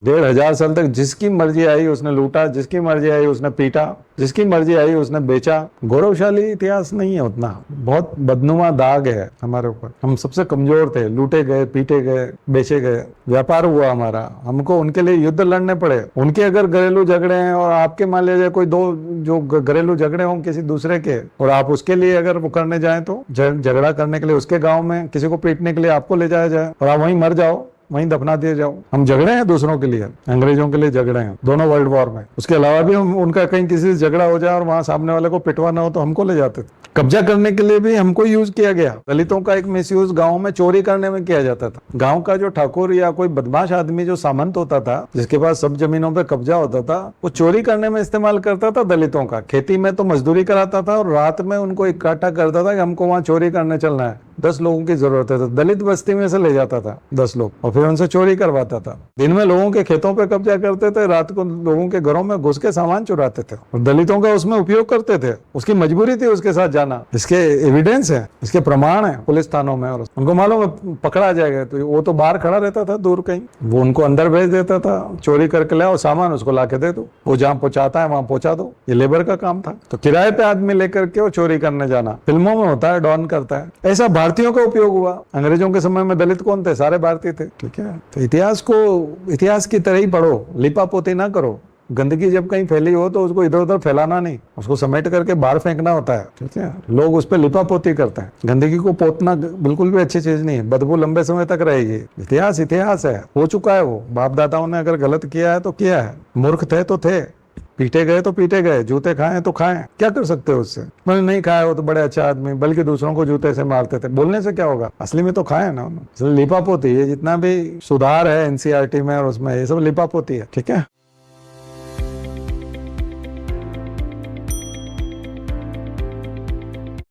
1500 साल तक जिसकी मर्जी आई उसने लूटा, जिसकी मर्जी आई उसने पीटा, जिसकी मर्जी आई उसने बेचा। गौरवशाली इतिहास नहीं है उतना, बहुत बदनुमा दाग है हमारे ऊपर। हम सबसे कमजोर थे, लूटे गए, पीटे गए, बेचे गए, व्यापार हुआ हमारा, हमको उनके लिए युद्ध लड़ने पड़े। उनके अगर घरेलू झगड़े हैं और आपके मान लीजिए कोई दो जो घरेलू झगड़े हों किसी दूसरे के, और आप उसके लिए अगर वो करने जाए तो झगड़ा करने के लिए उसके गाँव में किसी को पीटने के लिए आपको ले जाया जाए और आप वहीं मर जाओ, वहीं दफना दिए जाओ। हम झगड़े हैं दूसरों के लिए, अंग्रेजों के लिए झगड़े हैं दोनों वर्ल्ड वॉर में। उसके अलावा भी हम उनका कहीं किसी से झगड़ा हो जाए और वहां सामने वाले को पिटवाना हो तो हमको ले जाते थे। कब्जा करने के लिए भी हमको यूज किया गया। दलितों का एक मिसयूज गांव में चोरी करने में किया जाता था। गांव का जो ठाकुर या कोई बदमाश आदमी जो सामंत होता था, जिसके पास सब जमीनों पे कब्जा होता था, वो चोरी करने में इस्तेमाल करता था दलितों का। खेती में तो मजदूरी कराता था और रात में उनको इकट्ठा करता था कि हमको वहां चोरी करने चलना है, 10 लोगों की जरूरत है। तो दलित बस्ती में से ले जाता था 10 लोग और फिर उनसे चोरी करवाता था। दिन में लोगों के खेतों पे कब्जा करते थे, रात को लोगों के घरों में घुस के सामान चुराते थे और दलितों का उसमें उपयोग करते थे। उसकी मजबूरी थी उसके साथ जाना। इसके एविडेंस है, इसके प्रमाण है पुलिस थानों में। और उनको मालूम है पकड़ा जाएगा तो वो तो बाहर खड़ा रहता था दूर कहीं, वो उनको अंदर भेज देता था, चोरी करके लाओ सामान, उसको ला के दे दो, वो जहां पहुंचाता है वहां पहुंचा दो। ये लेबर का काम था। तो किराए पे आदमी लेकर के वो चोरी करने जाना फिल्मों में होता है, डॉन करता है। ऐसा भारतीयों का उपयोग हुआ। अंग्रेजों के समय में दलित कौन थे? सारे भारतीय थे। ठीक है, तो इतिहास को इतिहास की तरह ही पढ़ो, लिपापोती ना करो। गंदगी जब कहीं फैली हो तो उसको इधर उधर फैलाना नहीं, उसको समेट करके बाहर फेंकना होता है। ठीक है, लोग उस पर लिपापोती करते हैं। गंदगी को पोतना बिल्कुल भी अच्छी चीज नहीं है, बदबू लंबे समय तक रहेगी। इतिहास इतिहास है, हो चुका है वो। बाप दादाओं ने अगर गलत किया है तो किया है, मूर्ख थे तो थे, पीटे गए तो पीटे गए, जूते खाए तो खाएं, क्या कर सकते हो उससे? मैंने नहीं खाया हो तो बड़े अच्छा आदमी, बल्कि दूसरों को जूते से मारते थे। बोलने से क्या होगा, असली में तो खाए ना। लिपापोती, ये जितना भी सुधार है एनसीईआरटी में और उसमें, ये सब लिपापोती है। ठीक है।